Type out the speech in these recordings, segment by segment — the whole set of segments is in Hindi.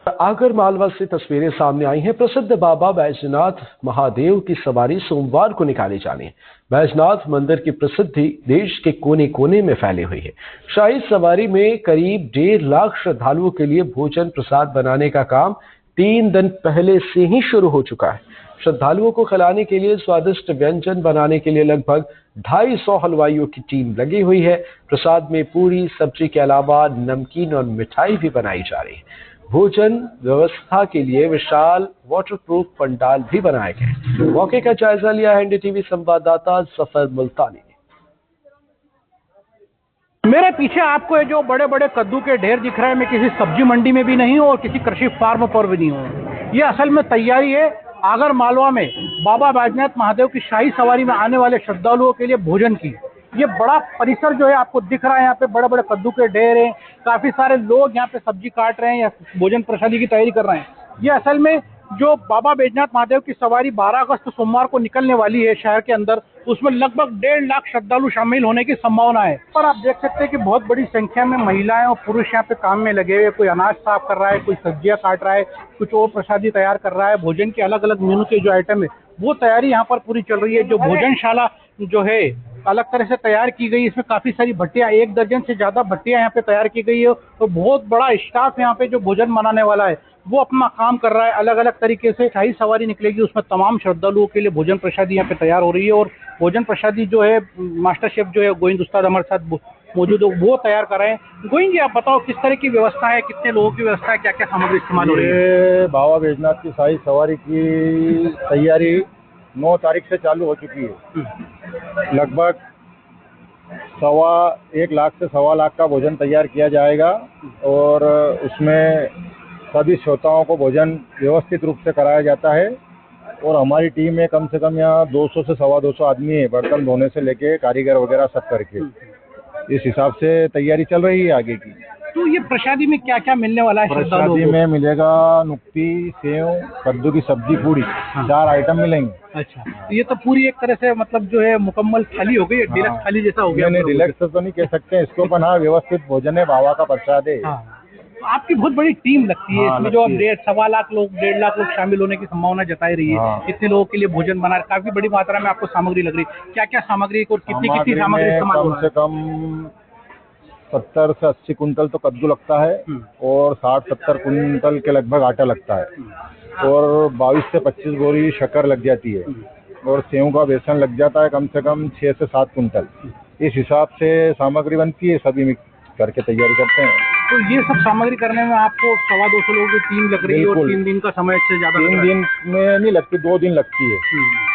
आगर मालवा से तस्वीरें सामने आई हैं। प्रसिद्ध बाबा बैजनाथ महादेव की सवारी सोमवार को निकाली जानी है। बैजनाथ मंदिर की प्रसिद्धि देश के कोने कोने में फैली हुई है। शाही सवारी में करीब 1.5 लाख श्रद्धालुओं के लिए भोजन प्रसाद बनाने का काम 3 दिन पहले से ही शुरू हो चुका है। श्रद्धालुओं को खिलाने के लिए स्वादिष्ट व्यंजन बनाने के लिए लगभग 250 हलवाइयों की टीम लगी हुई है। प्रसाद में पूरी सब्जी के अलावा नमकीन और मिठाई भी बनाई जा रही है। भोजन व्यवस्था के लिए विशाल वाटरप्रूफ पंडाल भी बनाए गए। मौके का जायजा लिया है एनडीटीवी संवाददाता जफर मुल्तानी ने। मेरे पीछे आपको ये जो बड़े बड़े कद्दू के ढेर दिख रहे हैं, मैं किसी सब्जी मंडी में भी नहीं हूँ और किसी कृषि फार्म पर भी नहीं हूँ। ये असल में तैयारी है आगर मालवा में बाबा बैजनाथ महादेव की शाही सवारी में आने वाले श्रद्धालुओं के लिए भोजन की। ये बड़ा परिसर जो है आपको दिख रहा है, यहाँ पे बड़े बड़े कद्दू के ढेर हैं, काफी सारे लोग यहाँ पे सब्जी काट रहे हैं या भोजन प्रसादी की तैयारी कर रहे हैं। ये असल में जो बाबा बैजनाथ महादेव की सवारी 12 अगस्त सोमवार को निकलने वाली है शहर के अंदर, उसमें लगभग 1.5 लाख श्रद्धालु शामिल होने की संभावना है। पर आप देख सकते हैं कि बहुत बड़ी संख्या में महिलाएं और पुरुष यहाँ पे काम में लगे हुए। कोई अनाज साफ कर रहा है, कोई सब्जियां काट रहा है, कुछ और प्रसादी तैयार कर रहा है। भोजन के अलग अलग मेनू के जो आइटम है वो तैयारी यहाँ पर पूरी चल रही है। जो भोजनशाला जो है अलग तरह से तैयार की गई, इसमें काफी सारी भट्टियां, 1 दर्जन से ज्यादा भट्टियां यहाँ पे तैयार की गई है। तो बहुत बड़ा स्टाफ यहाँ पे जो भोजन बनाने वाला है वो अपना काम कर रहा है। अलग अलग तरीके से शाही सवारी निकलेगी, उसमें तमाम श्रद्धालुओं के लिए भोजन प्रसादी यहाँ पे तैयार हो रही है। और भोजन प्रसादी जो है मास्टर शेफ जो है गोविंद उस्ताद हमारे साथ मौजूद है, वो तैयार कर रहे हैं। गोविंद जी, आप बताओ किस तरह की व्यवस्था है, कितने लोगों की व्यवस्था है, क्या क्या सामग्री इस्तेमाल हो रही है? बाबा बैजनाथ की शाही सवारी की तैयारी 9 तारीख से चालू हो चुकी है। लगभग 1.25 लाख से 1.25 लाख का भोजन तैयार किया जाएगा और उसमें सभी श्रोताओं को भोजन व्यवस्थित रूप से कराया जाता है। और हमारी टीम में कम से कम यहाँ 200 से 250 आदमी है, बर्तन धोने से लेके कारीगर वगैरह सब करके। इस हिसाब से तैयारी चल रही है आगे की। तो ये प्रसादी में क्या क्या मिलने वाला है? प्रसादी में मिलेगा नुक्ती, सेव, कद्दू की सब्जी, पूरी, 4 आइटम मिलेंगे। अच्छा, ये तो पूरी एक तरह से मतलब जो है मुकम्मल थाली हो गई, डिलक्स थाली जैसा हो गया। नहीं, डिलक्स तो नहीं कह सकते इसको, पर हाँ व्यवस्थित भोजन है, बाबा का प्रसाद है। तो आपकी बहुत बड़ी टीम लगती है इसमें, जो अब 1.25 लाख लोग 1.5 लाख लोग शामिल होने की संभावना जताई रही है। इतने लोगों के लिए भोजन बना, काफी बड़ी मात्रा में आपको सामग्री लग रही है। क्या क्या सामग्री और कितनी सामग्री इस्तेमाल हो रहा है? कम से कम 70 से 80 कुंटल तो कद्दू लगता है और 60-70 कुंटल के लगभग आटा लगता है और 22 से 25 बोरी शक्कर लग जाती है और सेव का बेसन लग जाता है कम से कम 6 से 7 कुंटल। इस हिसाब से सामग्री बनती है, सभी मिक्स करके तैयारी करते हैं। तो ये सब सामग्री करने में आपको 250 लोगों की टीम लग रही है और 3 दिन का समय से ज्यादा? 3 दिन में नहीं लगती, 2 दिन लगती है।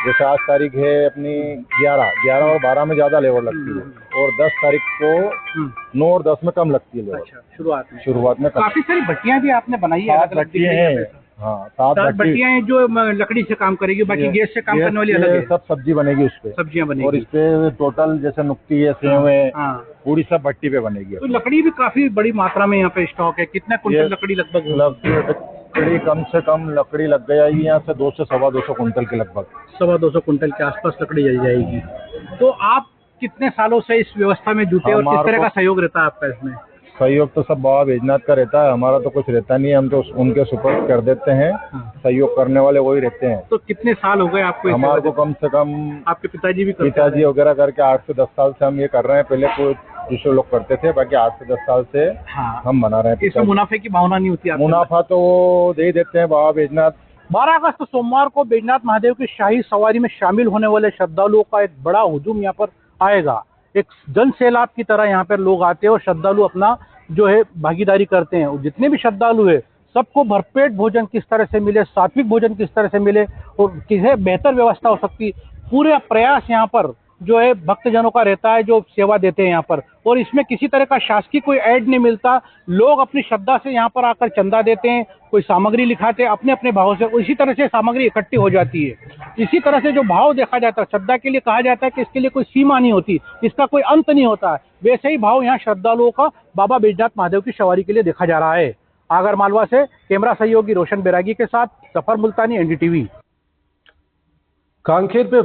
जैसे आज तारीख है अपनी 11 और 12 में ज्यादा लेबर लगती है और 10 तारीख को 9 और 10 में कम लगती है लेबर। अच्छा, शुरुआत में काफी सारी भट्टियां भी आपने बनाई है? 7 भट्टियां हैं। हाँ, 7 भट्टियां हैं जो लकड़ी से काम करेगी, बाकी गैस से काम करने वाली अलग है। सब सब्जी बनेगी उस पे, सब्जियां बनेगी और इस पे टोटल जैसे नुक्ती है, सेव है, पूरी सब भट्टी पे बनेगी। तो लकड़ी भी काफी बड़ी मात्रा में यहाँ पे स्टॉक है। कितना कुंटल लकड़ी लगभग? लकड़ी कम से कम लकड़ी लग जाएगी यहाँ से 200 से 250 कुंटल के लगभग। 250 कुंटल के आसपास लकड़ी जल जाएगी। तो आप कितने सालों से इस व्यवस्था में जुटे और किस तरह का सहयोग रहता है आपका इसमें? सहयोग तो सब बाबा बैजनाथ का रहता है, हमारा तो कुछ रहता नहीं है, हम तो उनके सुपुर्द कर देते हैं। सहयोग करने वाले वही रहते हैं। तो कितने साल हो गए आपको? हमारे को कम से कम, आपके पिताजी भी पिताजी वगैरह करके 8 से 10 साल से हम ये कर रहे हैं। पहले कोई दूसरे लोग करते थे, बाकी 8 से 10 साल से हम बना रहे हैं। इसमें मुनाफे की भावना नहीं होती? मुनाफा तो दे देते हैं बाबा बैजनाथ। 12 अगस्त सोमवार को बैजनाथ महादेव की शाही सवारी में शामिल होने वाले श्रद्धालुओं का एक बड़ा हुजूम यहाँ पर आएगा। एक जन सैलाब की तरह यहाँ पर लोग आते हैं और श्रद्धालु अपना जो है भागीदारी करते हैं। जितने भी श्रद्धालु है सबको भरपेट भोजन किस तरह से मिले, सात्विक भोजन किस तरह से मिले और किसे बेहतर व्यवस्था हो सकती, पूरा प्रयास यहाँ पर जो है भक्तजनों का रहता है, जो सेवा देते हैं यहाँ पर। और इसमें किसी तरह का शासकीय कोई ऐड नहीं मिलता। लोग अपनी श्रद्धा से यहाँ पर आकर चंदा देते हैं, कोई सामग्री लिखाते हैं अपने अपने भाव से, इसी तरह से सामग्री इकट्ठी हो जाती है। इसी तरह से जो भाव देखा जाता है, श्रद्धा के लिए कहा जाता है कि इसके लिए कोई सीमा नहीं होती, इसका कोई अंत नहीं होता है, वैसे ही भाव यहाँ श्रद्धालुओं का बाबा बैजनाथ महादेव की सवारी के लिए देखा जा रहा है। आगर मालवा से कैमरा सहयोगी रोशन बैरागी के साथ जफर मुल्तानी, एनडीटीवी। कांकेर में